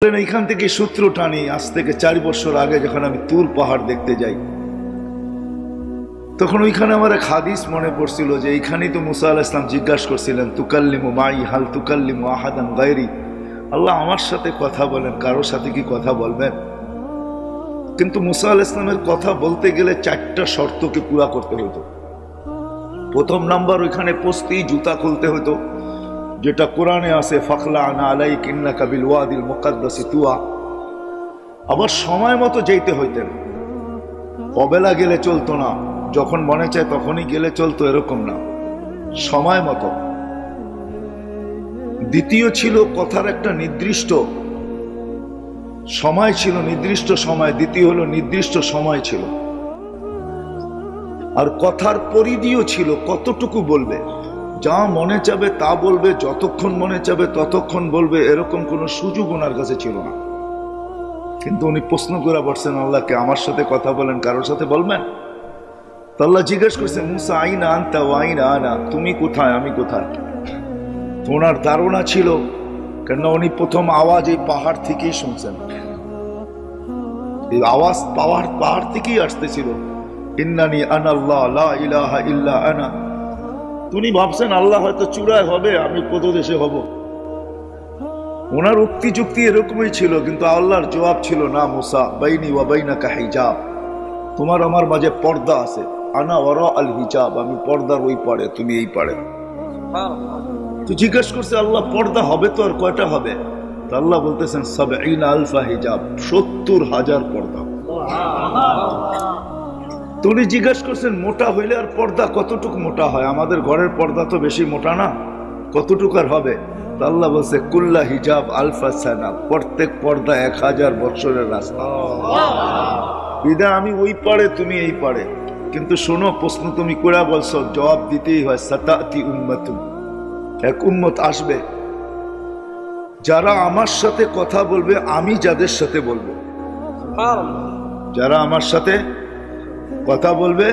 এইখান থেকে সূত্র টানি। আজ থেকে 4 বছর আগে যখন আমি তুর পাহাড় দেখতে যাই, তখন ওইখানে আমার এক হাদিস মনে পড়ছিল যে এইখানেই তো মুসা আলাইহিস সালাম জিজ্ঞাসা করছিলেন, তুকাল্লিমু মাই হাল তুকাল্লিমু আহাদান গায়রি, আল্লাহ আমার সাথে কথা বলেন, কারোর সাথে কি কথা বলবেন? কিন্তু মুসা আলাইহিস সালামের কথা বলতে গেলে 4টা শর্তকে পুরা করতে হতো। প্রথম নাম্বার, ওইখানে পৌঁছতেই জুতা খুলতে হতো, যেটা কোরআনে আছে, ফাখলা আনা আলাইক ইন্নাকা বিল ওয়াদিল মুকাদ্দাসি তুয়া। আবার সময় মতো যেতে হইতেন, অবেলা গেলে চলতো না, যখন মনে চায় তখনই গেলে চলতো, এরকম না, সময় মতো। দ্বিতীয় ছিল কথার একটা নির্দিষ্ট সময় ছিল, নির্দিষ্ট সময়। দ্বিতীয় হলো নির্দিষ্ট সময় ছিল। আর কথার পরিধিও ছিল, কতটুকু বলবে, যা মনে চাবে তা বলবে, যতক্ষণ মনে চাবে ততক্ষণ বলবে, এরকম কোনো সুযোগ ওনার কাছে ছিল না। কিন্তু উনি প্রশ্ন করে বসছেন আল্লাহকে, আমার সাথে কথা বলেন, কারোর সাথে বলবেন? তো আল্লাহ জিজ্ঞেস করছে, মুসা আইনা আনতা ওয়া আইনা আনা, তুমি কোথায়, আমি কোথায়? তো ওনার ধারণা ছিল, কেননা উনি প্রথম আওয়াজ এই পাহাড় থেকেই শুনছেন, এই আওয়াজ পাহাড় থেকেই আসতেছিল, ইন্নানি আনাল্লাহ লা ইলাহা ইল্লা আনা। উনি ভাবছেন আল্লাহ হয়তো চূড়ায় হবে, আমি কত দেশে হব। ওনার উক্তি যুক্তি এরকমই ছিল, কিন্তু আল্লাহর জবাব ছিল, না মুসা, বাইনি ওয়া বাইনাকা হিজাব, তোমার আমার মাঝে পর্দা আছে, আনা ওয়ারা আল হিজাব, আমি পর্দার ওই পারে, তুমি এই পারে। তো জিজ্ঞেস করছে আল্লাহ, পর্দা হবে তো আর কয়টা হবে? তো আল্লাহ বলতেছেন, সাবঈনা আলফা হিজাব, 70,000 পর্দা। তো উনি জিজ্ঞাসা করছেন, মোটা হইলে আর পর্দা কতটুকু মোটা হয়? আমাদের ঘরের পর্দা তো বেশি মোটা না, কতটুকু আর হবে? তো আল্লাহ বলছে, কুল্লা হিজাব আলফা সানা, প্রত্যেক পর্দা 1000 বছরের রাস্তা। বিদা আমি ওই পারে, তুমি এই পারে। কিন্তু শোনো, প্রশ্ন তুমি করে বলছো, জবাব দিতেই হয়। সাতাতি উম্মাতুন, এক উম্মত আসবে যারা আমার সাথে কথা বলবে, আমি যাদের সাথে বলবো। যারা আমার সাথে কথা বলবে,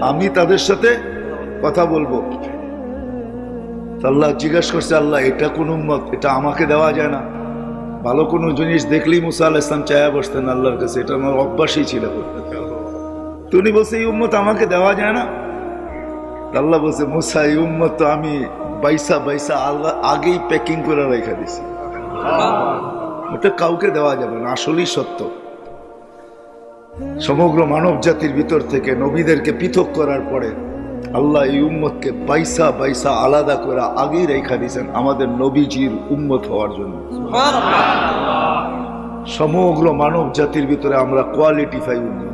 আমি তাদের সাথে কথা বলবো। আল্লাহ জিজ্ঞাসা করছে, আল্লাহ এটা কোন উম্মত, এটা আমাকে দেওয়া যায় না? ভালো কোনো জিনিস দেখলেই মুসা আলাইহিস সালাম চায়া বসতেন আল্লাহর কাছে, এটা আমার অভ্যাসই ছিল। তো উনি বলছে, এই উম্মত আমাকে দেওয়া যায় না? আল্লাহ বলছে, মুসা, এই উম্মত তো আমি বাইসা আল্লাহ আগেই প্যাকিং করে রেখে দিছি, ওটা কাউকে দেওয়া যাবে না। আসলেই সত্য, সমগ্র মানব জাতির ভিতর থেকে নবীদেরকে পৃথক করার পরে আল্লাহ এই উম্মতকে বাইসা আলাদা করে আগেই রেখা দিয়েছেন আমাদের নবীজির উম্মত হওয়ার জন্য। সমগ্র মানব জাতির ভিতরে আমরা কোয়ালিটিফাই উম্মত,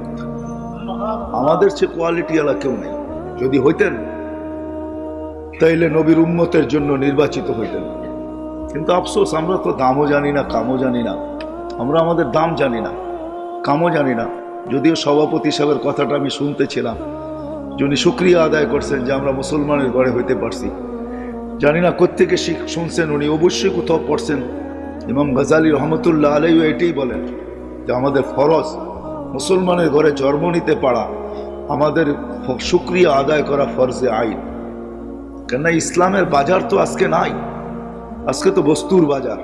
আমাদের চেয়ে কোয়ালিটি আলা কেউ নেই। যদি হইতেন তাইলে নবীর উম্মতের জন্য নির্বাচিত হইতেন। কিন্তু আফসোস, আমরা তো দামও জানি না, কামও জানি না। আমরা আমাদের দাম জানি না, কামও জানি না। যদিও সভাপতি সাহেবের কথাটা আমি শুনতেছিলাম, যিনি শুকরিয়া আদায় করছেন যে আমরা মুসলমানের ঘরে হইতে পারছি। জানি না কোত্থেকে শুনছেন, উনি অবশ্যই কোথাও পড়ছেন। ইমাম গাজালি রহমতুল্লাহ আলাইহি এটাই বলেন যে আমাদের ফরজ মুসলমানের ঘরে জন্ম নিতে পারা, আমাদের শুকরিয়া আদায় করা ফরজে আইন। কেননা ইসলামের বাজার তো আজকে নাই, আজকে তো বস্তুর বাজার।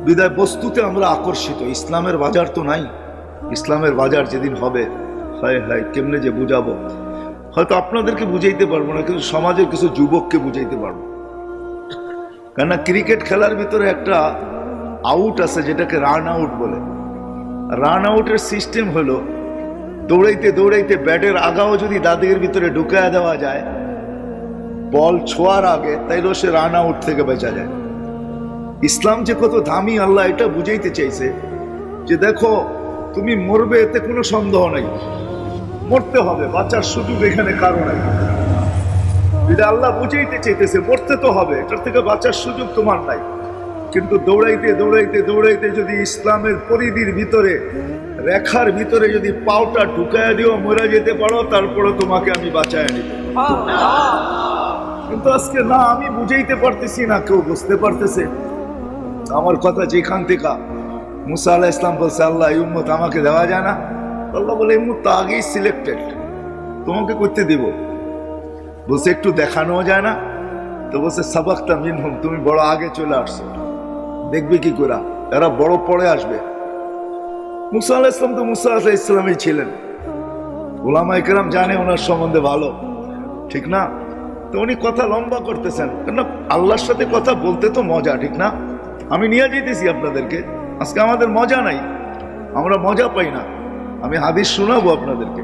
বিদায় বস্তুতে আমরা আকর্ষিত, ইসলামের বাজার তো নাই। ইসলামের বাজার যেদিন হবে, হায় হায় কেমনে যে বুঝাবো। হয়তো আপনাদেরকে বুঝাইতে পারবো না, কিন্তু সমাজের কিছু যুবককে বুঝাইতে পারবো। কেননা ক্রিকেট খেলার ভিতরে একটা আউট আছে, যেটাকে রান আউট বলে। রান আউটের সিস্টেম হলো, দৌড়াইতে দৌড়াইতে ব্যাটের আগাও যদি দাদির ভিতরে ঢুকায় দেওয়া যায় বল ছোঁয়ার আগে, তাইলেও সে রান আউট থেকে বেঁচা যায়। ইসলাম যে কত দামি, আল্লাহ এটা বুঝাইতে চাইছে যে দেখো, তুমি মরবে, এতে কোনো সন্দেহ নাই, মরতে হবে, বাঁচার সুযোগ এখানে কারো নাই। আল্লাহ বুঝাইতে চাইতেছে মরতে তো হবে, এটার থেকে বাঁচার সুযোগ তোমার নাই। কিন্তু দৌড়াইতে দৌড়াইতে দৌড়াইতে যদি ইসলামের পরিধির ভিতরে, রেখার ভিতরে যদি পাওটা ঢুকায় দিও, মরে যেতে পারো, তারপরে তোমাকে আমি বাঁচায় নিব। কিন্তু আজকে না, আমি বুঝাইতে পারতেছি না, কেউ বুঝতে পারতেছে আমার কথা। যেখান থেকে মুসা আলাইহিস সালাম বলছে, আল্লাহ এই উম্মত আমাকে দেওয়া যায় না, আল্লাহ বলে, এই উম্মত তো আগেই সিলেক্টেড, তোমাকে করতে দিব। বলছে একটু দেখানো যায় না? তো বলছে, সাবাক্তা মিনহুম, তুমি বড় আগে চলে আসছো, দেখবে কি করে। এরা বড় পরে আসবে। মুসা আলাইহিস সালাম তো মুসা আলাইহিস সালামই ছিলেন, উলামায়ে কেরাম জানে ওনার সম্বন্ধে ভালো, ঠিক না? তো উনি কথা লম্বা করতেছেন, কেন আল্লাহর সাথে কথা বলতে তো মজা, ঠিক না? আমি নিয়ে যেতেছি আপনাদেরকে, আজকে আমাদের মজা নাই, আমরা মজা পাই না, আমি হাদিস শোনাবো আপনাদেরকে।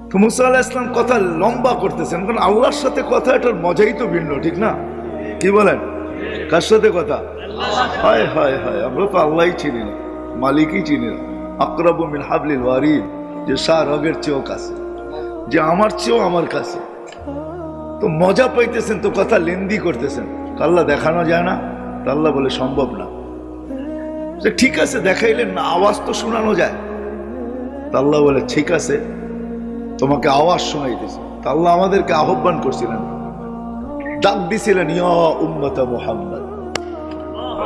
তো মুসা আলাইহিস সালাম কথা লম্বা করতেছেন, কারণ আল্লাহর সাথে কথা, এটার মজাই তো ভিন্ন, ঠিক না? কি বলেন? কার সাথে কথা? হায় হায় হায়, আমরা তো আল্লাহই চিনি না, মালিকই চিনি না। আকরাবু মিন হাবলিল ওয়ারিদ, যে শাহ রগের চেয়েও কাছে, যে আমার চেয়েও আমার কাছে। তো মজা পাইতেছেন, তো কথা লেন্দি করতেছেন, আল্লাহ দেখানো যায় না? আল্লাহ বলে সম্ভব না। ঠিক আছে দেখাইলেন না, আওয়াজ তো শোনানো যায়। আল্লাহ বলে ঠিক আছে, তোমাকে আওয়াজ শোনাইতেছে। আল্লাহ আমাদেরকে আহ্বান করছিলেন, ডাক দিছিলেন, ইয়া উম্মতা মুহাম্মদ।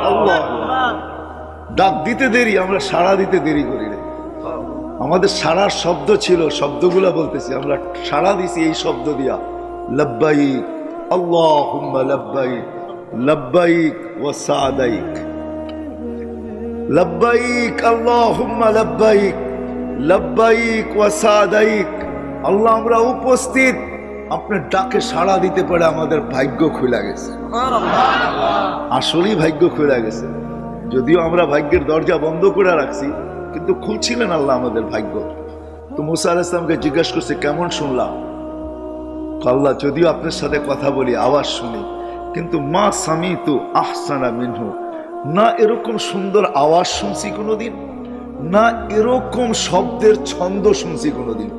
আল্লাহ ডাক দিতে দেরি, আমরা সাড়া দিতে দেরি করি না। আমাদের সাড়ার শব্দ ছিল, শব্দগুলা বলতেছি, আমরা সাড়া দিছি এই শব্দ দিয়া, লব্বাইক আল্লাহুম্মা লব্বাইক, লব্বাইক ওয়া সাদাইক, লব্বাইক আল্লাহুম্মা লব্বাইক, লব্বাইক ওয়া সাদাইক। আল্লাহ আমরা উপস্থিত, আপনার ডাকে সাড়া দিতে পারে আমাদের ভাগ্য খুলে গেছে, আসলেই ভাগ্য খুলে গেছে। যদিও আমরা ভাগ্যের দরজা বন্ধ করে রাখছি, কিন্তু খুলছিলেন আল্লাহ আমাদের ভাগ্য। তো মুসা আলাইহিস সালামকে জিজ্ঞাসা করছে, কেমন শুনলাম? আল্লাহ যদিও আপনার সাথে কথা বলি, আওয়াজ শুনি, কিন্তু মা সামিতু আহসানা মিনহু, না এরকম সুন্দর আওয়াজ শুনছি কোনোদিন, না এরকম শব্দের ছন্দ শুনছি কোনোদিন,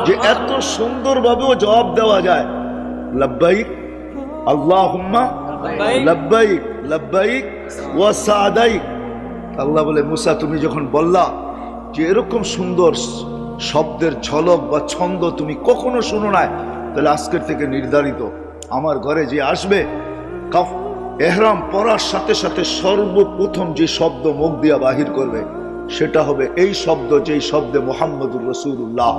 যে এত সুন্দরভাবেও জবাব দেওয়া যায়, লব্বাইক আল্লাহুম্মা লব্বাইক, লব্বাইক ওয়া সাদাইক। আল্লাহ বলে, মুসা তুমি যখন বললা যে এরকম সুন্দর শব্দের ঝলক বা ছন্দ তুমি কখনো শুনো নাই, তাহলে আজকের থেকে নির্ধারিত, আমার ঘরে যে আসবে, এহরাম পরার সাথে সাথে সর্বপ্রথম যে শব্দ মুখ দিয়া বাহির করবে, সেটা হবে এই শব্দ, যেই শব্দে মুহাম্মদুর রাসূলুল্লাহ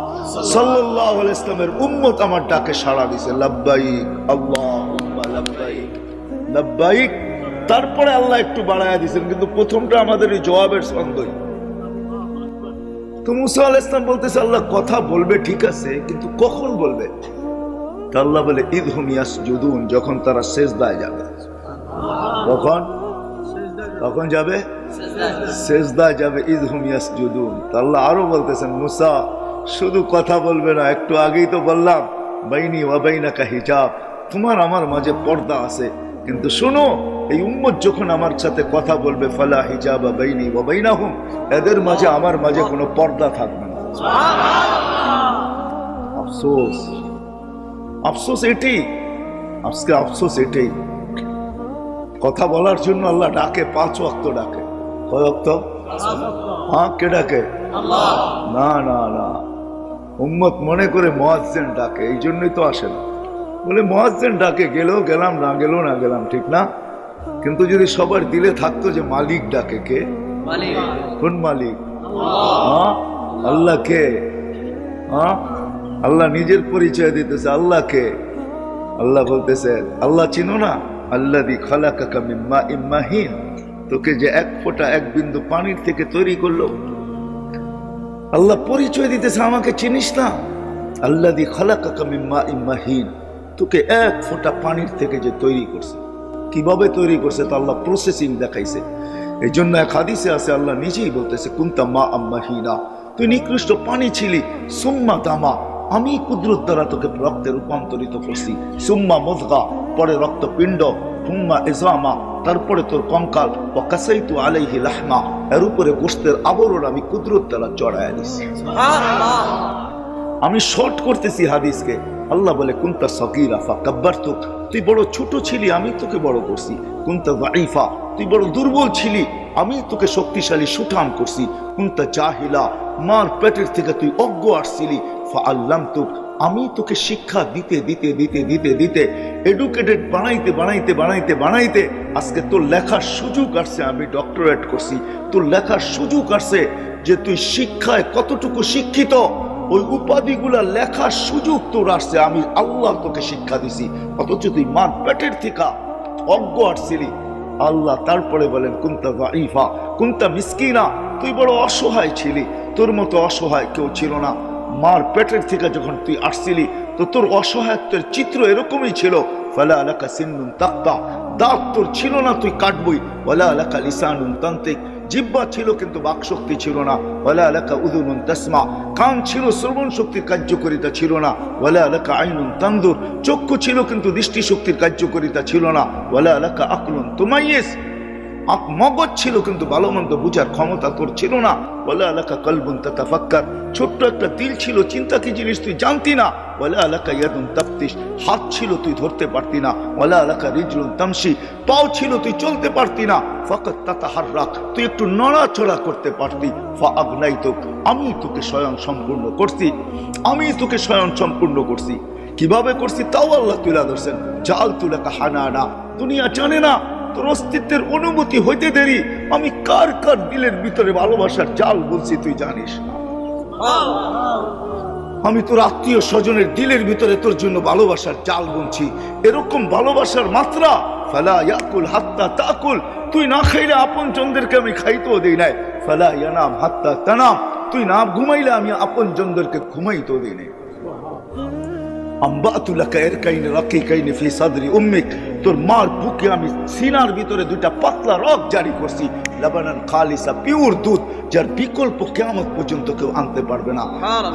সাল্লাল্লাহু আলাইহি ওয়াসাল্লামের উম্মত আমার ডাকে সাড়া দিছে, লব্বাইক আল্লাহুম্মা লব্বাইক, লব্বাইক। তারপরে আল্লাহ একটু বাড়ায়া দিয়েছেন, কিন্তু প্রথমটা আমাদের এই জবাবের ছন্দই। তো মুসা আলাইহিস সালাম বলতেছে, আল্লাহ কথা বলবে ঠিক আছে, কিন্তু কখন বলবে? তা আল্লাহ বলে, ইদহুম ইয়াসজুদুন, যখন তারা সিজদায় যাবে। কখন? কখন যাবে? সিজদায় যাবে, ইদহুম ইয়াসজুদুন। তা আল্লাহ আরো বলতেছেন, মুসা শুধু কথা বলবে না, একটু আগেই তো বললাম বাইনি ওয়া বাইনাকা হিজাব, তোমার আমার মাঝে পর্দা আছে, কিন্তু শোনো, এই উম্মত যখন আমার সাথে কথা বলবে, ফালা হিজাবা বাইনি ওয়া বাইনাহুম, এদের মাঝে আমার মাঝে কোনো পর্দা থাকবে না। আফসোস, আফসোস এটাই, আজকে আফসোস এটাই। কথা বলার জন্য আল্লাহ ডাকে, 5 ওয়াক্ত ডাকে। কয় ওয়াক্ত? হ্যাঁ, কে ডাকে? না না না, উম্মত মনে করে মুয়াজ্জিন ডাকে, এই জন্যই তো আসে না। বলে মুয়াজ্জিন ডাকে, গেলেও গেলাম, না গেলেও না গেলাম, ঠিক না? কিন্তু যদি সবার দিলে থাকতো যে মালিক ডাকে, কে? কোন মালিক? হ্যাঁ, আল্লাহ কে? হ্যাঁ, আল্লাহ নিজের পরিচয় দিতেছে, আল্লাহ কে? আল্লাহ বলতেছে, আল্লাহ চিনো না? আল্লাযী খালাকাকা মিন মাইন মাহিন, তোকে যে এক ফোঁটা, এক বিন্দু পানির থেকে তৈরি করলো। আল্লাহ পরিচয় দিতেছে, আমাকে চিনিস না? আল্লাযী খালাকাকা মিন মাইন মাহিন, তোকে এক ফোঁটা পানির থেকে যে তৈরি করছে। কিভাবে তৈরি করছে? তো আল্লাহ প্রসেসিং দেখাইছে। এই জন্য এক হাদিসে আছে, আল্লাহ নিজেই বলতেছে, কুনতা মা আম্মাহিনা, তুই নিকৃষ্ট পানি ছিলি, সুম্মা দামা, আমি কুদরত দ্বারা তোকে রক্তে রূপান্তরিত করছি, সুম্মা মুযগা, পরে রক্তপিণ্ড, সুম্মা ইযামা, তারপরে তোর কঙ্কাল, ওয়া কাসাইতু আলাইহি লাহমা, এর উপরে গোশতের আবরণ আমি কুদরত দ্বারা জড়ায়া দিছি। সুবহানাল্লাহ। আমি শর্ট করতেছি হাদিসকে। আল্লাহ বলে, কুনতা সাগীরা ফাকাব্বারতুক, তুই বড় ছোট ছিলি, আমি তোকে বড় করছি। কুনতা যায়ীফা, তুই বড় দুর্বল ছিলি, আমি তোকে শক্তিশালী সুঠাম করছি। কুনতা জাহিলা, মার পেটের থেকে তুই অজ্ঞ আসছিলি, ফাআল্লামতুক, আমি তোকে শিক্ষা দিতে দিতে দিতে দিতে দিতে এডুকেটেড বানাইতে বানাইতে বানাইতে বানাইতে আজকে তোর লেখার সুযোগ আসছে, আমি ডক্টরেট করছি। তোর লেখার সুযোগ আসছে যে তুই শিক্ষায় কতটুকু শিক্ষিত, ওই উপাধিগুলা লেখার সুযোগ তোর আসছে, আমি আল্লাহ তোকে শিক্ষা দিছি। অথচ তুই মার পেটের থেকে অজ্ঞ আসছিলি, আল্লাহ তারপরে বলেন কুনতা যায়ীফা কুনতা মিসকিনা, তুই বড় অসহায় ছিলি, তোর মতো অসহায় কেউ ছিল না। মার পেটের থেকে যখন তুই আসছিলি তো তোর অসহায়ত্বের চিত্র এরকমই ছিল। ফালা লাকা সিন্নুন তাকতা, দাঁত তোর ছিল না, তুই কাটবই। ওয়ালা লাকা লিসানুন তানতিক, জিহ্বা ছিল কিন্তু বাকশক্তি ছিল না। ওয়ালা লাকা উযুনুন তাসমা, কান ছিল, শ্রবণ শক্তির কার্যকারিতা ছিল না। ওয়ালা লাকা আইনুন তানদুর, চক্ষু ছিল কিন্তু দৃষ্টি শক্তির কার্যকারিতা ছিল না। ওয়ালা লাকা আকলুন তুমাইয়িজ, মগজ ছিল কিন্তু ভালো মন্দ বুঝার ক্ষমতা তোর ছিল না। ওয়ালা লাকা কলবুন তাতাফাক্কার, ছোট্ট একটা দিল ছিল, চিন্তা কি জিনিস তুই জানতি না। ওয়ালা লাকা ইয়াদুন তাফতিশ, হাত ছিল তুই ধরতে পারতি না। ওয়ালা লাকা রিজলুন তামশি, পাও ছিল তুই চলতে পারতি না। ফাকাত তাতাহাররাক, তুই একটু নড়াচড়া করতে পারতি। ফাআগনাইতুক, আমি তোকে স্বয়ং সম্পূর্ণ করছি, আমি তোকে স্বয়ং সম্পূর্ণ করছি। কিভাবে করছি তাও আল্লাহ তুলে ধরছেন। জাআলতু লাকা হানানা, দুনিয়া জানে না তোর অস্তিত্বের অনুভূতি হইতে দেরি আমি কার কার দিলের ভিতরে ভালোবাসার জাল বলছি তুই জানিস না। আমি তোর আত্মীয় স্বজনের দিলের ভিতরে তোর জন্য ভালোবাসার জাল বুনছি। এরকম ভালোবাসার মাত্রা ফালা ইয়াকুল হাত্তা তাকুল, তুই না খাইলে আপন জনদেরকে আমি খাইতেও দেই নাই। ফালা ইয়ানাম হাত্তা তানাম, তুই না ঘুমাইলে আমি আপন জনদেরকে ঘুমাইতেও দেই নাই। আম্বাতু লাকা ইরকাইনি রাকিকাইনি ফি সাদরি উম্মিক, তোর মার বুকে আমি সিনার ভিতরে দুইটা পাতলা রগ জারি করছি। লাবানান খালিসা, পিওর দুধ, যার বিকল্প কিয়ামত পর্যন্ত কেউ আনতে পারবে না।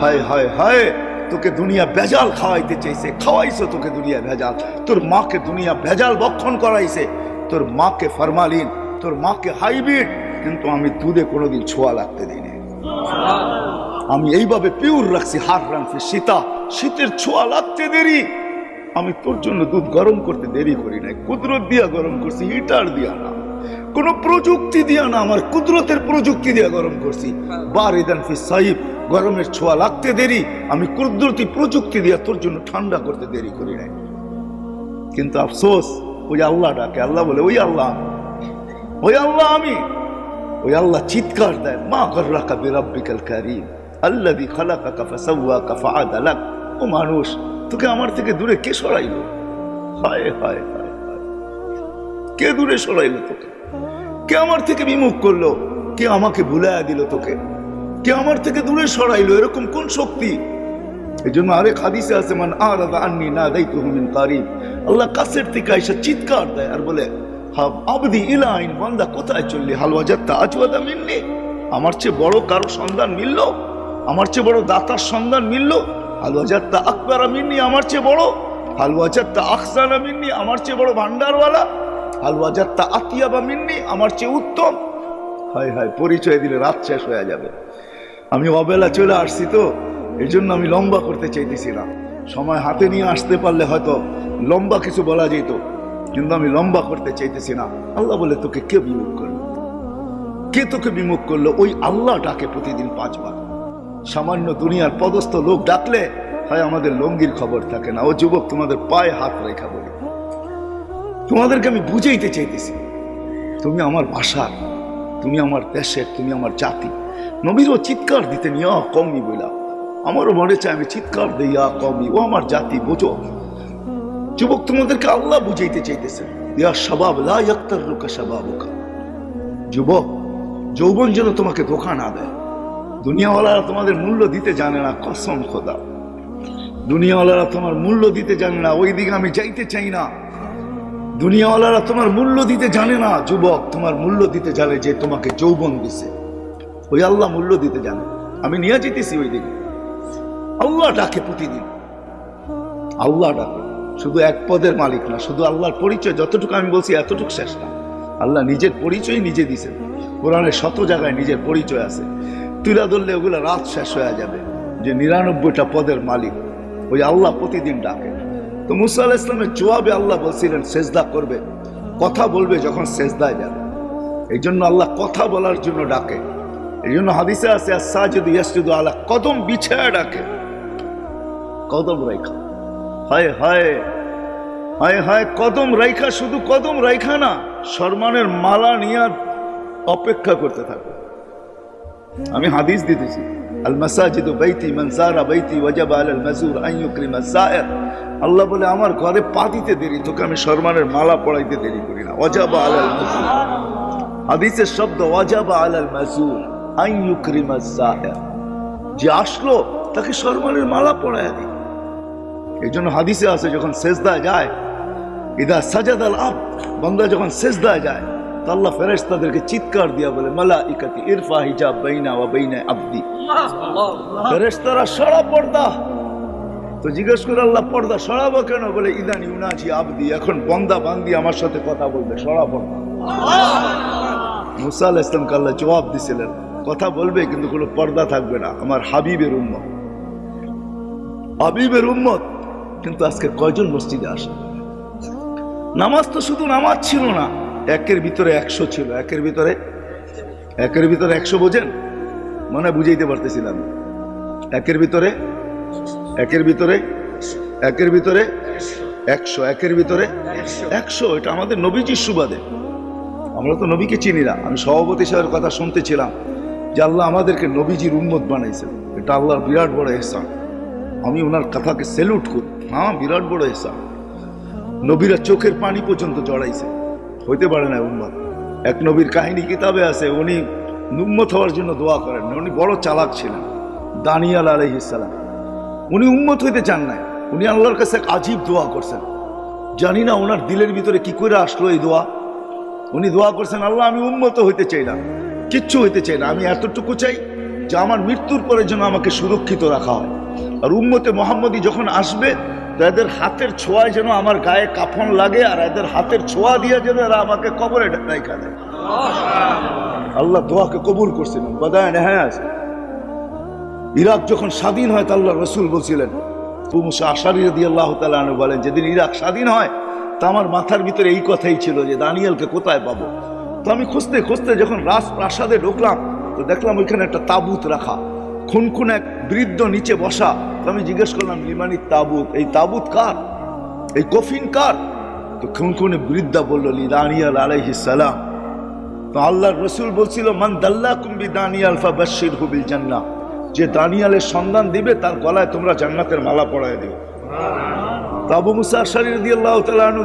হায় হায় হায়, তোকে দুনিয়া ভেজাল খাওয়াইতে চাইছে, খাওয়াইছে তোকে দুনিয়া ভেজাল। তোর মাকে দুনিয়া ভেজাল ভক্ষণ করাইছে, তোর মাকে ফরমালিন, তোর মাকে হাইব্রিড, কিন্তু আমি দুধে কোনোদিন ছোঁয়া লাগতে দিই না। আমি এইভাবে পিওর রাখছি। হার রাখছি শীতা, শীতের ছোঁয়া লাগতে দেরি, আমি তোর জন্য দুধ গরম করতে দেরি করি নাই। কুদরত দিয়া গরম করছি, হিটার দিয়া না, কোন প্রযুক্তি দিয়া না, আমার কুদরতের প্রযুক্তি দিয়া গরম করছি। বারিদান ফি সাইব, গরমের ছোঁয়া লাগতে দেরি, আমি কুদরতি প্রযুক্তি দিয়া তোর জন্য ঠান্ডা করতে দেরি করি নাই। কিন্তু আফসোস, ওই আল্লাহ ডাকে, আল্লাহ বলে ওই আল্লাহ, ওই আল্লাহ আমি। ওই আল্লাহ চিৎকার দেয়, মা গররাকা বিরাব্বিকাল কারীম আল্লাযী খালাকাকা ফাসাওয়াকা ফাআদালাক। ও মানুষ, তোকে আমার থেকে দূরে কে সরাইলো? হায় হায় হায় হায়, কে দূরে সরাইলো তোকে? কে আমার থেকে বিমুখ করলো? কে আমাকে ভুলাইয়া দিল তোকে? কে আমার থেকে দূরে সরাইলো? এরকম কোন শক্তি? এই জন্য আরেক হাদিসে আছে, মান আরাদা আন্নী নাদাইতুহু মিন কারীব, আল্লাহ কাছের থেকে আইসা চিৎকার দেয় আর বলে, আবদি ইলাইন, বান্দা কোথায় চললি? হাল ওয়াজাদতা আজওয়াদা মিন্নি, আমার চেয়ে বড় কারো সন্ধান মিলল? আমার চেয়ে বড় দাতার সন্ধান মিলল? হাল ওয়াজাদতা আকবারা মিন্নি, আমার চেয়ে বড়? হাল ওয়াজাদতা আখসানা মিন্নি, আমার চেয়ে বড় ভান্ডারওয়ালা? হাল ওয়াজাদতা আতিয়াবা মিন্নি, আমার চেয়ে উত্তম? হায় হায়, পরিচয় দিলে রাত শেষ হয়ে যাবে। আমি অবেলা চলে আসছি তো, এই জন্য আমি লম্বা করতে চাইতেছি না। সময় হাতে নিয়ে আসতে পারলে হয়তো লম্বা কিছু বলা যেত, কিন্তু আমি লম্বা করতে চাইতেছি না। আল্লাহ বলে, তোকে কে বিমুখ করলো? কে তোকে বিমুখ করলো? ওই আল্লাহ ডাকে প্রতিদিন 5 বার। সামান্য দুনিয়ার পদস্থ লোক ডাকলে হয় আমাদের লঙ্গির খবর থাকে না। ও যুবক, তোমাদের পায়ে হাত রেখা বলি, তোমাদেরকে আমি বুঝাইতে চাইতেছি, তুমি আমার ভাষার, তুমি আমার দেশের, তুমি আমার জাতি। নবীরও চিৎকার দিতে নিয়া কমই বইলা, আমারও মনে চায় আমি চিৎকার দিই, ইয়া কওমি, ও আমার জাতি বোঝো। যুবক, তোমাদেরকে আল্লাহ বুঝাইতে চাইতেছে, ইয়া শাবাব লা ইয়াক্তারুকা শাবাবুকা, যুবক, যৌবন যেন তোমাকে ধোঁকা না দেয়। দুনিয়াওয়ালারা তোমাদের মূল্য দিতে জানে না, কসম খোদা, দুনিয়াওয়ালারা তোমার মূল্য দিতে জানে না। ওই দিকে আমি যাইতে চাই না। দুনিয়াওয়ালারা তোমার মূল্য দিতে জানে না। যুবক, তোমার মূল্য দিতে জানে যে তোমাকে যৌবন দিছে। ওই আল্লাহ মূল্য দিতে জানে। আমি নিয়ে যেতেছি ওই দিকে। আল্লাহ ডাকে প্রতিদিন, আল্লাহ ডাকে। শুধু এক পদের মালিক না, শুধু আল্লাহর পরিচয় যতটুকু আমি বলছি এতটুকু শেষ না। আল্লাহ নিজের পরিচয় নিজে দিছেন। কোরআনের 100 জায়গায় নিজের পরিচয় আছে। তুলা ধরলে ওগুলো রাত শেষ হয়ে যাবে, যে 99টা পদের মালিক ওই আল্লাহ প্রতিদিন ডাকে। তো মুসা আলাইহিস সালামের জবাবে আল্লাহ বলছিলেন সেজদা করবে, কথা বলবে যখন সেজদায় যাবে। এই জন্য আল্লাহ কথা বলার জন্য ডাকে। এই জন্য হাদিসে আছে, আস-সাজিদু ইয়াসজুদু আলা কদম, বিছায়া ডাকে, কদম রাইখা। হায় হায় হায় হায়, কদম রাইখা, শুধু কদম রাইখা না, সম্মানের মালা নিয়ে অপেক্ষা করতে থাকো। আমি হাদিস দিতেছি, আল মাসাজিদু বাইতি মান যারা বাইতি ওয়াজাবা আলাল মাযুর আন ইউকরিমা যায়ের। আল্লাহ বলে আমার ঘরে পা দিতে দেরি, তোকে আমি সম্মানের মালা পরাইতে দেরি করি না। ওয়াজাবা আলাল মাযুর, হাদিসের শব্দ ওয়াজাবা আলাল মাযুর আন ইউকরিমা যায়ের, যে আসলো তাকে সম্মানের মালা পরাইয়া দিই। এই জন্য হাদিসে আছে যখন সেজদায় যায়, ইদা সাজাদাল আবদ, বান্দা যখন সেজদায় যায় তো আল্লাহ ফেরেশতাদেরকে চিৎকার দিয়া বলে মালাইকাতি ইরফা হিজাব বাইনা ওয়া বাইনা আবদি। ফেরেশতারা সরা পর্দা। তো জিজ্ঞেস করে আল্লাহ পর্দা সরাবো কেন? বলে ইদান ইউনাজি আবদি, এখন বান্দা বান্দি আমার সাথে কথা বলবে, সরা পর্দা। মুসা আলাইহিস সালামকে আল্লাহ জবাব দিছিলেন, কথা বলবে কিন্তু কোনো পর্দা থাকবে না, আমার হাবিবের উম্মত, হাবিবের উম্মত। কিন্তু আজকে কয়জন মসজিদে আসে? নামাজ তো শুধু নামাজ ছিল না, একের ভিতরে 100 ছিল। একের ভিতরে 100 বোঝেন? মানে বুঝাইতে পারতেছিলাম। একের ভিতরে 100, একের ভিতরে 100। এটা আমাদের নবীজির সুবাদে। আমরা তো নবীকে চিনি না। আমি সভাপতি সাহেবের কথা শুনতেছিলাম যে আল্লাহ আমাদেরকে নবীজির উম্মত বানাইছেন, এটা আল্লাহর বিরাট বড় ইহসান। আমি ওনার কথাকে স্যালুট করি। হ্যাঁ, বিরাট বড় ইহসান। নবীরা চোখের পানি পর্যন্ত জড়াইছে, হইতে পারে না উম্মত। এক নবীর কাহিনী কিতাবে আছে, উনি উম্মত হওয়ার জন্য দোয়া করেন না। উনি বড় চালাক ছিলেন, দানিয়াল আলাইহিস সালাম। উনি উম্মত হইতে চান নাই, উনি আল্লাহর কাছে এক আজীব দোয়া করছেন। জানি না ওনার দিলের ভিতরে কি করে আসলো এই দোয়া। উনি দোয়া করছেন, আল্লাহ আমি উম্মত হইতে চাই না, কিচ্ছু হইতে চাই না, আমি এতটুকু চাই যে আমার মৃত্যুর পরে যেন আমাকে সুরক্ষিত রাখা হয়। আর উম্মতে মুহাম্মদী যখন আসবে তো এদের হাতের ছোঁয়ায় যেন আমার গায়ে কাফন লাগে, আর এদের হাতের ছোঁয়া দিয়ে যেন এরা আমাকে কবরে রাইখা দেয়। আল্লাহ দোয়াকে কবুল করছিলেন। বাদায় নেহায় আছে। ইরাক যখন স্বাধীন হয় তা আল্লাহ রসুল বলছিলেন, আবু মুসা আশআরী রাদিয়াল্লাহু তাআলা আনহু বলেন, যেদিন ইরাক স্বাধীন হয় তা আমার মাথার ভিতরে এই কথাই ছিল যে দানিয়েলকে কোথায় পাবো। তো আমি খুঁজতে খুঁজতে যখন রাজপ্রাসাদে ঢুকলাম তো দেখলাম ওইখানে একটা তাবুত রাখা, খুনখুন এক বৃদ্ধ নিচে বসা। তো আমি জিজ্ঞেস করলাম, লিমানি তাবুত, এই তাবুত কার, এই কফিন কার? তো খুনখুনে বৃদ্ধা বলল, লি দানিয়াল আলাইহিস সালাম। তো আল্লাহর রসুল বলছিল, মান দাল্লাকুম বিদানিয়াল ফাবাশশিরহু বিল জান্নাহ, যে দানিয়ালের সন্ধান দিবে তার গলায় তোমরা জান্নাতের মালা পরায় দিও। তো আবু মুসা আশআরী রাদিয়াল্লাহু তাআলা আনহু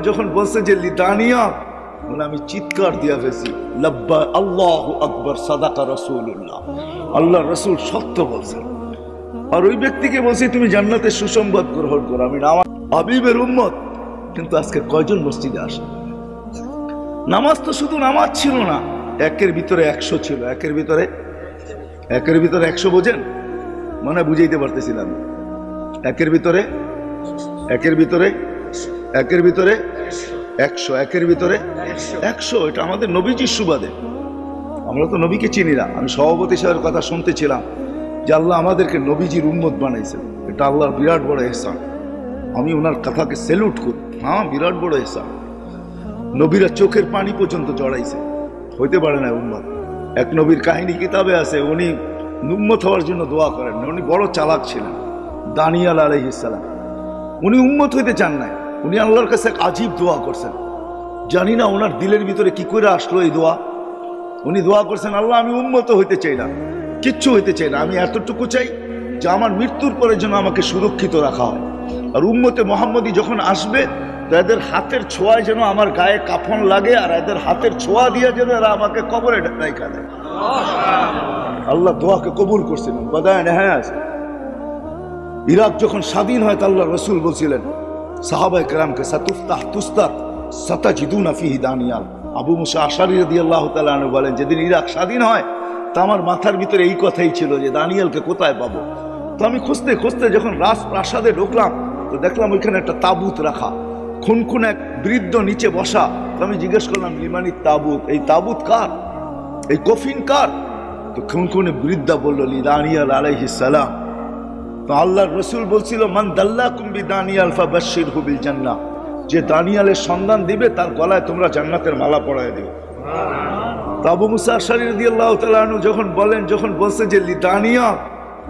যখন বলছে যে লি দানিয়াল, বলে আমি চিৎকার দিয়া ফেলছি, লাব্বা আল্লাহু আকবার, সাদাকা রাসূলুল্লাহ, আল্লাহর রসুল সত্য বলছেন। আর ওই ব্যক্তিকে বলছি তুমি জান্নাতের সুসংবাদ গ্রহণ করো, আমি হাবিবের উম্মত। কিন্তু আজকে কয়জন মসজিদে আসে? নামাজ তো শুধু নামাজ ছিল না, একের ভিতরে 100 ছিল। একের ভিতরে 100 বোঝেন? মানে বুঝাইতে পারতেছিলাম। একের ভিতরে 100, একের ভিতরে 100। এটা আমাদের নবীজির সুবাদে। আমরা তো নবীকে চিনি না। আমি সভাপতি সাহেবের কথা শুনতেছিলাম যে আল্লাহ আমাদেরকে নবীজির উম্মত বানাইছেন, এটা আল্লাহর বিরাট বড় ইহসান। আমি ওনার কথাকে স্যালুট করি। হ্যাঁ, বিরাট বড় ইহসান। নবীরা চোখের পানি পর্যন্ত জড়াইছে, হইতে পারে না উম্মত। এক নবীর কাহিনী কিতাবে আছে, উনি উম্মত হওয়ার জন্য দোয়া করেন না। উনি বড় চালাক ছিলেন, দানিয়াল আলাইহিস সালাম। উনি উম্মত হইতে চান নাই, উনি আল্লাহর কাছে এক আজীব দোয়া করছেন। জানি না ওনার দিলের ভিতরে কি করে আসলো এই দোয়া। উনি দোয়া করছেন, আল্লাহ আমি উম্মত হইতে চাই না, কিচ্ছু হইতে চাই না, আমি এতটুকু চাই যে আমার মৃত্যুর পরে যেন আমাকে সুরক্ষিত রাখা হয়। আর উম্মতে মুহাম্মদী যখন আসবে তো এদের হাতের ছোঁয়ায় যেন আমার গায়ে কাফন লাগে, আর এদের হাতের ছোঁয়া দিয়ে যেন এরা আমাকে কবরে রাইখা দেয়। আল্লাহ দোয়াকে কবুল করছিলেন। বাদায় নেহায় আছে। ইরাক যখন স্বাধীন হয় তা আল্লাহ রসুল বলছিলেন সাহাবায়ে কেরামকে, সাতুফতাহ তুস্তার সাতাজিদুনা ফিহি দানিয়াল। আবু মুসা আশআরী রাদিয়াল্লাহু তাআলা আনহু বলেন, যেদিন ইরাক স্বাধীন হয় তা আমার মাথার ভিতরে এই কথাই ছিল যে দানিয়েলকে কোথায় পাবো। তো আমি খুঁজতে খুঁজতে যখন রাজপ্রাসাদে ঢুকলাম তো দেখলাম ওইখানে একটা তাবুত রাখা, খুনখুন এক বৃদ্ধ নিচে বসা। তো আমি জিজ্ঞেস করলাম, লিমানি তাবুত, এই তাবুত কার, এই কফিন কার? তো খুনখুনে বৃদ্ধা বলল, লি দানিয়াল আলাইহিস সালাম। তো আল্লাহর রসুল বলছিল, মান দাল্লাকুম বিদানিয়াল ফাবাশশিরহু বিল জান্নাহ, যে দানিয়ালের সন্ধান দিবে তার গলায় তোমরা জান্নাতের মালা পরায় দিও। তো আবু মুসা আশআরী রাদিয়াল্লাহু তাআলা আনহু যখন বলছে যে লি দানিয়াল,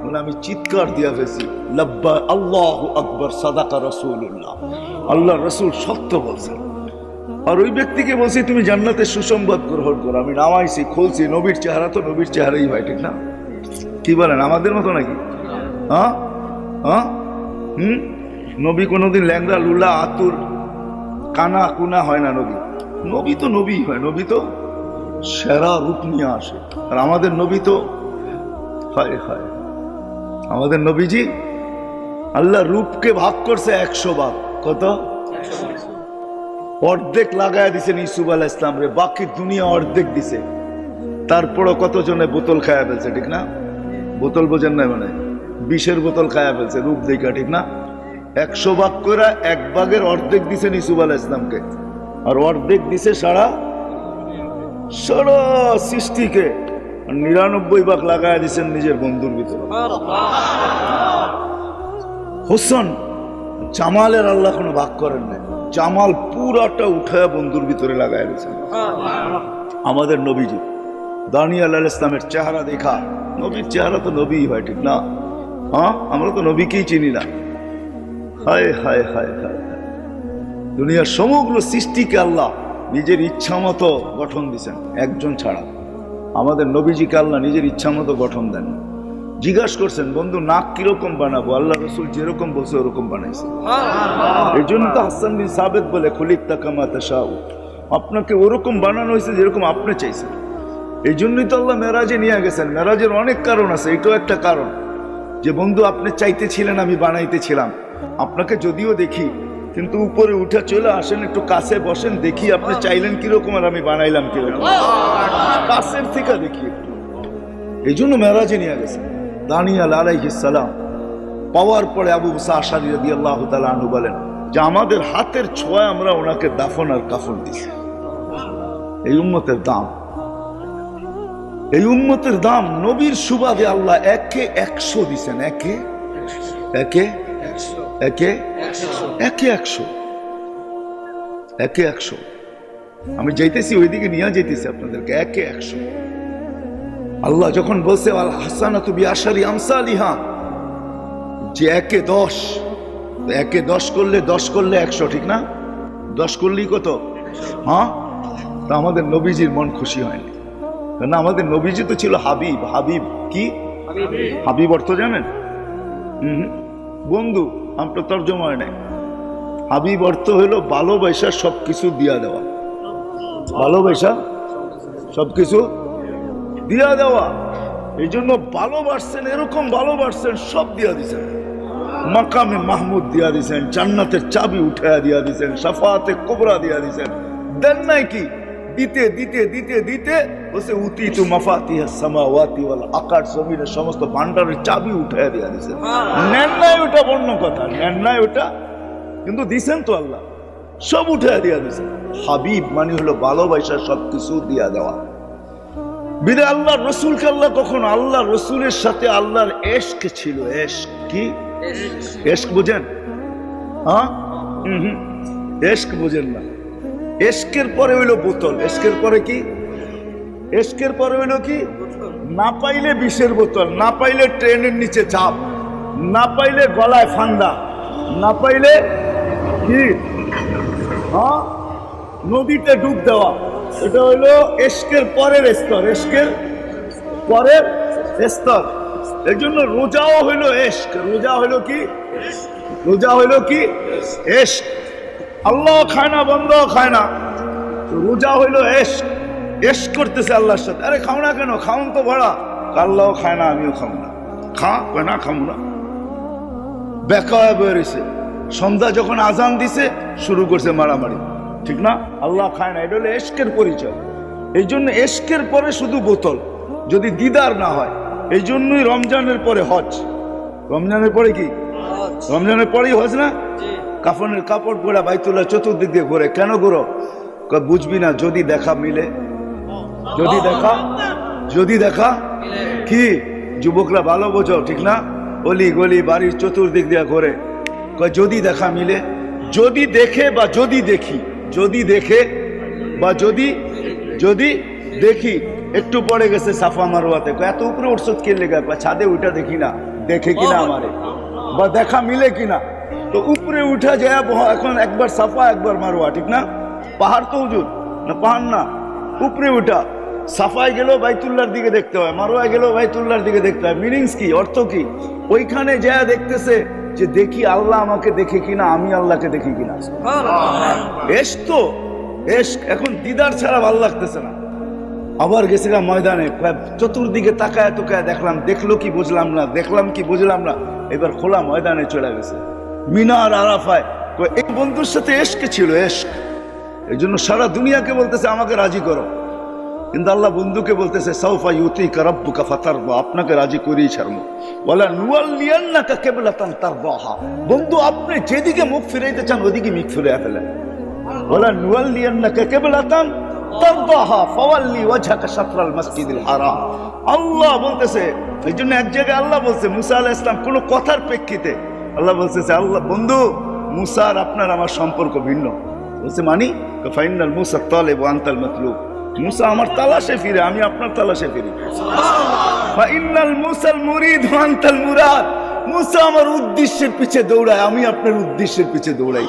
বলে আমি চিৎকার দিয়া ফেলছি, লাব্বা আল্লাহু আকবার, সাদাকা রাসূলুল্লাহ, আল্লাহর রসুল সত্য বলছেন। আর ওই ব্যক্তিকে বলছি তুমি জান্নাতের সুসংবাদ গ্রহণ করো। আমি নামাইছি, খুলছি, নবীর চেহারা তো নবীর চেহারাই হয়, ঠিক না? কি বলেন, আমাদের মতো নাকি? হ্যাঁ হ্যাঁ নবী কোনোদিন ল্যাংড়া লুলা আতুর কানা কুনা হয় না। নবী তো নবী হয়, নবী তো সেরা রূপ নিয়ে আসে। আর আমাদের নবী তো হায় হায়, আমাদের নবীজি আল্লাহ রূপকে ভাগ করছে 100 ভাগ। কত? অর্ধেক লাগায় দিছেন ইসুফ আলাইহিস সালাম রে, বাকি দুনিয়া অর্ধেক দিছে। তারপরও কতজনে বোতল খায়া ফেলছে, ঠিক না? বোতল বোঝেন না, মানে বিষের বোতল খায়া ফেলছে রূপ দেখা, ঠিক না? 100 ভাগ করে 1 ভাগের অর্ধেক দিছেন ইসুফ আলাইহিস সালামকে, আর অর্ধেক দিছে সারা সৃষ্টিকে। 99 ভাগ লাগায় দিছেন নিজের বন্ধুর ভিতরে। হোসেন জামালের আল্লাহ কোনো ভাগ করেন নাই, জামাল পুরাটা উঠায় বন্ধুর ভিতরে লাগায় দিয়েছেন। আমাদের নবীজি দানিয়াল আলাইহিস সালামের চেহারা দেখা, নবীর চেহারা তো নবী হয়, ঠিক না? হ্যাঁ, আমরা তো নবীকেই চিনি না। হায় হায় হায় হায়, দুনিয়ার সমগ্র সৃষ্টিকে আল্লাহ নিজের ইচ্ছা মতো গঠন দিচ্ছেন, একজন ছাড়া। আমাদের নবীজিকে আল্লাহ নিজের ইচ্ছা মতো গঠন দেন। জিজ্ঞাসা করছেন, বন্ধু নাক কিরকম বানাবো? আল্লাহ রসুল যেরকম বলছে ওরকম বানাইছে। এই জন্য তো হাসান বিন সাবিত বলে, খুলিকতা কামা তাশাউ, আপনাকে ওরকম বানানো হয়েছে যেরকম আপনি চাইছেন। এই জন্যই তো আল্লাহ মেরাজে নিয়ে গেছেন। মেরাজের অনেক কারণ আছে, এটাও একটা কারণ যে বন্ধু আপনি চাইতেছিলেন, আমি বানাইতেছিলাম। আপনাকে যদিও দেখি, কিন্তু উপরে উঠে চলে আসেন, একটু কাছে বসেন, দেখি আপনি চাইলেন কিরকম আর আমি বানাইলাম কিরকম, কাছের থেকে দেখি একটু। এই জন্য মেরাজে নিয়ে গেছেন। দানিয়াল আলাইহিস সালাম পাওয়ার পরে আবু মুসা আশআরী রাদিয়াল্লাহু তাআলা আনহু বলেন যে আমাদের হাতের ছোঁয়ায় আমরা ওনাকে দাফন আর কাফন দিছি। এই উম্মতের দাম, এই উম্মতের দাম নবীর সুবাদে আল্লাহ একে 100 দিছেন। একে একে একে একে 100, একে 100। আমি যাইতেছি ওইদিকে নিয়ে যাইতেছি আপনাদেরকে। একে 100 আল্লাহ যখন বলছে আল হাসানাতু বিআশারি আমসালিহা, যে একে 10, একে 10 করলে 10 করলে 100, ঠিক না? 10 করলেই কত? হ্যাঁ, তা আমাদের নবীজির মন খুশি হয়নি। না, আমাদের নবীজি তো ছিল হাবিব। হাবিব কি? হাবিব অর্থ জানেন? বন্ধু, আমরা তর্জমা হয় নাই। হাবিব অর্থ হইল ভালোবাসা সবকিছু দিয়া দেওয়া। ভালোবাসা সবকিছু দিয়া দেওয়া। এই জন্য ভালোবাসছেন, এরকম ভালোবাসছেন সব দিয়া দিছেন। মাকামে মাহমুদ দিয়া দিছেন, জান্নাতের চাবি উঠাইয়া দিয়া দিছেন, শাফাআতে কুবরা দিয়া দিছেন। দেন নাই কি? দিতে দিতে দিতে দিতে বসে উতিতু মাফাতিহাস সামাওয়াতি ওয়াল আকাশ, জমিনের সমস্ত ভান্ডারের চাবি উঠাইয়া দিয়া দিছেন। নেন নাই ওটা অন্য কথা, নেন নাই ওটা, কিন্তু দিছেন তো আল্লাহ, সব উঠাইয়া দিয়া দিছেন। হাবিব মানে হলো ভালোবাসা সবকিছু দিয়া দেওয়া। বিদে আল্লাহ রসুলকে আল্লাহ কখনো, আল্লাহ রসুলের সাথে আল্লাহর এশক ছিল। এশক কি? এশক বুঝেন? হ্যাঁ, এশক বুঝেন না। এশকের পরে হইলো বোতল। এশকের পরে কি? এশকের পরে হইলো কি? না পাইলে বিষের বোতল, না পাইলে ট্রেনের নিচে চাপ, না পাইলে গলায় ফান্দা, না পাইলে কি? হ্যাঁ, নদীতে ডুব দেওয়া। এটা হইলো এশকের পরের স্তর, এশকের পরের স্তর। এই জন্য রোজাও হইলো এশক। রোজা হইলো কি? রোজা হইলো কি? এশক। আল্লাহ খায় না, বন্ধ খায় না, রোজা হইলো এশক। এশক করতেছে আল্লাহর সাথে। আরে খাও না কেন? খাউন তো ভরা। আল্লাহও খায় না, আমিও খাও না। খা না, খাবো না। বেকায় বেরিয়েছে। সন্ধ্যা যখন আজান দিছে শুরু করছে মারামারি, ঠিক না? আল্লাহ খায় না। এটা হলো এশকের পরিচয়। এই জন্য এশকের পরে শুধু বোতল, যদি দিদার না হয়। এই জন্যই রমজানের পরে হজ। রমজানের পরে কি? রমজানের পরেই হজ না? কাফনের কাপড় পরা বাইতুল্লাহ চতুর্দিক দিয়ে ঘোরে। কেন ঘোরো? বুঝবি না, যদি দেখা মিলে। যদি দেখা, যদি দেখা কি? যুবকরা ভালো বোঝো, ঠিক না? অলি গলি বাড়ির চতুর্দিক দিয়ে ঘোরে। যদি দেখা মিলে, যদি দেখে বা যদি দেখি, যদি দেখে বা যদি যদি দেখি। একটু পরে গেছে সাফা মারওয়াতে, এত উপরে উঠছত কে লেগে? ছাদে উঠা দেখি না, দেখে কিনা আমারে, বা দেখা মিলে কিনা। তো উপরে উঠা যায় এখন, একবার সাফা একবার মারওয়া, ঠিক না? পাহাড় তো হুজুর না, পাহাড় না, উপরে উঠা সাফায় গেলেও বাইতুল্লাহর দিকে দেখতে হয়, মারোয়ায় গেলেও বাইতুল্লাহর দিকে দেখতে হয়। মিনিংস কি, অর্থ কি? ওইখানে যা দেখতেছে যে দেখি আল্লাহ আমাকে দেখে কিনা, আমি আল্লাহকে দেখি কিনা। এশ তো এশ, এখন দিদার ছাড়া ভালো লাগতেছে না। আবার গেছিলাম ময়দানে, চতুর্দিকে তাকায় তোকায় দেখলাম, দেখলো কি বুঝলাম না, দেখলাম কি বুঝলাম না। এবার খোলা ময়দানে চলে গেছে, মিনার আরাফায়। এই বন্ধুর সাথে এশকে ছিল, এশক। এই জন্য সারা দুনিয়াকে বলতেছে আমাকে রাজি করো, কিন্তু আল্লাহ বন্ধুকে বলতেছে সাউফা ইউতিকা রাব্বুকা ফাতারদা, আপনাকে রাজি করেই ছাড়বো। ওয়ালা নুওয়াল্লিয়ান্নাকা কিবলাতান তারদাহা, বন্ধু আপনি যেদিকে মুখ ফিরাইতে চান ওদিকে মুখ ফিরিয়ে ফেলেন। ওয়ালা নুওয়াল্লিয়ান্নাকা কিবলাতান তারদাহা ফাওয়াল্লি ওয়াজহাকা শাতরাল মাসজিদিল হারাম। আল্লাহ বলতেছে, এই জন্য এক জায়গায় আল্লাহ বলছে মুসা আলাইহিস সালাম কোন কথার প্রেক্ষিতে আল্লাহ বলতেছে, আল্লাহ বন্ধু মুসা আর আপনার আমার সম্পর্ক ভিন্ন। বলছে মানি, ফাইনাল মুসা তালিব ওয়া আনতাল মাতলুব, মুসা আমার তালাশে ফিরে, আমি আপনার তালাশে ফিরি। ফাইনাল মুসাল মুরিদ ওয়া আনতাল মুরাদ, মুসা আমার উদ্দেশ্যের পিছে দৌড়ায়, আমি আপনার উদ্দেশ্যের পিছে দৌড়াই।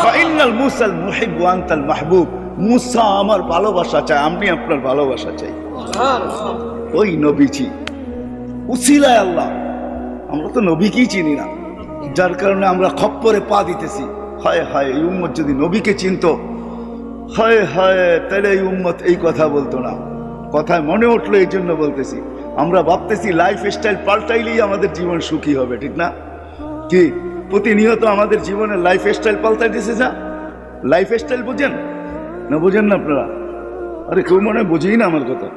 ফাইনাল মুসাল মুহিব ওয়া আনতাল মাহবুব, মুসা আমার ভালোবাসা চায়, আমি আপনার ভালোবাসা চাই। ওই নবীজি উসিলায় আল্লাহ, আমরা তো নবীকেই চিনি না, যার কারণে আমরা খপ্পরে পা দিতেছি। হায় হায়, এই উম্মত যদি নবীকে চিনতো, হায় হায়, তাহলে এই উম্মত এই কথা বলতো না। কথায় মনে উঠলো এই জন্য বলতেছি। আমরা ভাবতেছি লাইফ স্টাইল পাল্টাইলেই আমাদের জীবন সুখী হবে, ঠিক না? কি প্রতিনিয়ত আমাদের জীবনের লাইফ স্টাইল পাল্টাইতেছে। যা লাইফ স্টাইল বুঝেন না, বুঝেন না আপনারা? আরে কেউ মনে বুঝেই না আমার কথা।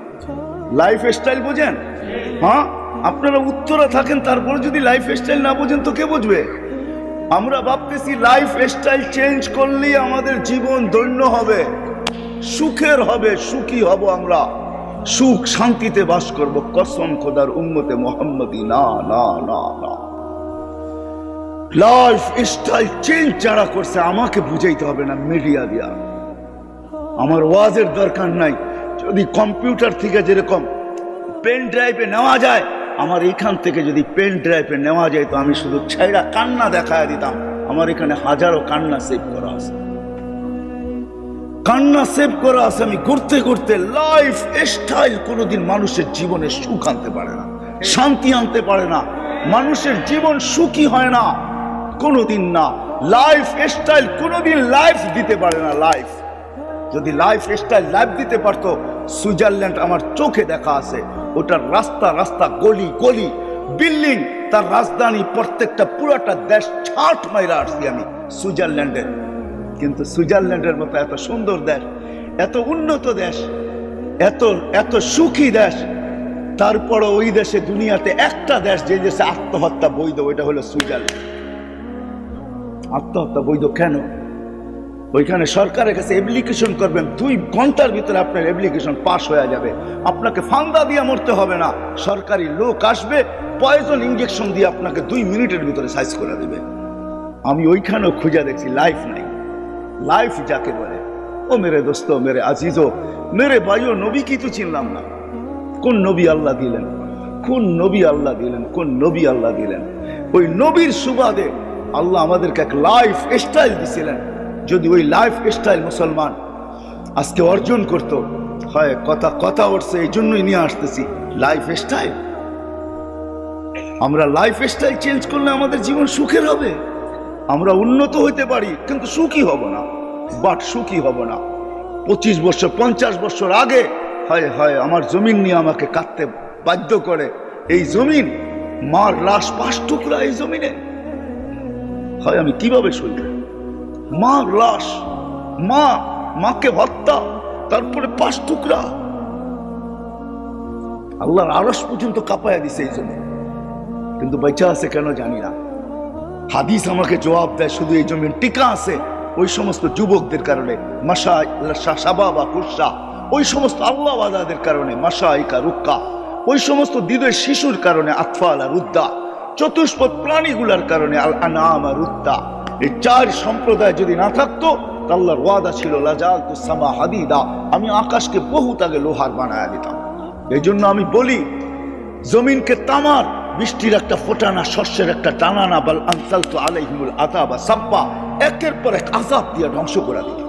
লাইফ স্টাইল বুঝেন? হ্যাঁ, আপনারা উত্তরে থাকেন, তারপর যদি লাইফ স্টাইল না বুঝেন তো কে বুঝবে? আমরা ভাবতেছি লাইফ স্টাইল চেঞ্জ করলেই আমাদের জীবন ধন্য হবে, সুখের হবে, সুখী হব, আমরা সুখ শান্তিতে বাস করব। কসম খোদার উম্মতে মুহাম্মদী, না না না না, লাইফ স্টাইল চেঞ্জ যারা করছে আমাকে বুঝাইতে হবে না মিডিয়া দিয়া, আমার ওয়াজের দরকার নাই। যদি কম্পিউটার থেকে যেরকম পেন ড্রাইভে নেওয়া যায়, আমার এখান থেকে যদি পেন ড্রাইভে নেওয়া যায় তো আমি শুধু ছাইড়া কান্না দেখায় দিতাম। আমার এখানে হাজারো কান্না সেভ করা আছে, কান্না সেভ করা আছে। আমি ঘুরতে ঘুরতে লাইফ স্টাইল কোনোদিন মানুষের জীবনে সুখ আনতে পারে না, শান্তি আনতে পারে না, মানুষের জীবন সুখী হয় না কোনোদিন না। লাইফ স্টাইল কোনোদিন লাইফ দিতে পারে না। লাইফ যদি লাইফ স্টাইল লাইফ দিতে পারতো, সুইজারল্যান্ড আমার চোখে দেখা আছে, ওটার রাস্তা রাস্তা গলি গলি বিল্ডিং, তার রাজধানী, প্রত্যেকটা পুরাটা দেশ ছাট মাইরা আসছি আমি সুইজারল্যান্ডের। কিন্তু সুইজারল্যান্ডের মতো এত সুন্দর দেশ, এত উন্নত দেশ, এত এত সুখী দেশ, তারপরে ওই দেশে দুনিয়াতে একটা দেশ যে দেশে আত্মহত্যা বৈধ, ওইটা হলো সুইজারল্যান্ড। আত্মহত্যা বৈধ কেন? ওইখানে সরকারের কাছে অ্যাপ্লিকেশন করবেন, 2 ঘন্টার ভিতরে আপনার অ্যাপ্লিকেশন পাস হয়ে যাবে। আপনাকে ফান্দা দিয়ে মরতে হবে না, সরকারি লোক আসবে, পয়জন ইঞ্জেকশন দিয়ে আপনাকে 2 মিনিটের ভিতরে সাইজ করে দেবে। আমি ওইখানেও খুঁজে দেখছি লাইফ নাই। লাইফ যাকে বলে, ও মেরে দোস্ত, মেরে আজিজো, মেরে ভাইও, নবী কি তো চিনলাম না। কোন নবী আল্লাহ দিলেন, কোন নবী আল্লাহ দিলেন, কোন নবী আল্লাহ দিলেন? ওই নবীর সুবাদে আল্লাহ আমাদেরকে এক লাইফ স্টাইল দিছিলেন। যদি ওই লাইফ স্টাইল মুসলমান আজকে অর্জন করতো, হয় কথা কথা উঠছে, এই জন্যই নিয়ে আসতেছি লাইফ স্টাইল। আমরা লাইফ স্টাইল চেঞ্জ করলে আমাদের জীবন সুখের হবে, আমরা উন্নত হইতে পারি, কিন্তু সুখী হব না। বাট সুখী হব না। 25 বছর 50 বছর আগে হয় হয় আমার জমিন নিয়ে আমাকে কাটতে বাধ্য করে। এই জমিন, মার লাশ 5 টুকরা এই জমিনে, হয় আমি কিভাবে সইব? মার লাশ, মাকে হত্যা, তারপরে 5 টুকরা, আল্লাহর আরশ পর্যন্ত কাঁপায়া দিছে এই জন্য। কিন্তু বেঁচে আছে কেন জানি না। হাদিস আমাকে জবাব দেয়, শুধু এই জমিন টিকা আছে ওই সমস্ত যুবকদের কারণে, ওই সমস্ত আল্লাহওয়ালাদের কারণে, মাশাইকা রুক্কা, ওই সমস্ত দিদের শিশুর কারণে, আতফালা রুদ্দা, চতুষ্পদ প্রাণীগুলার কারণে, আল আনামা রুদ্দা। এই 4 সম্প্রদায় যদি না থাকতো, আল্লাহর ওয়াদা ছিল লাজালতু সামা হাদিদা, আমি আকাশকে বহুত আগে লোহার বানায়া দিতাম। এই জন্য আমি বলি, জমিনকে তামার, বৃষ্টির একটা ফোটানা, শস্যের একটা টানানা, বাল আনসালতু আলাইহিমুল আযাবা সাব্বা, একের পর এক আযাব দিয়ে ধ্বংস করে দিতাম।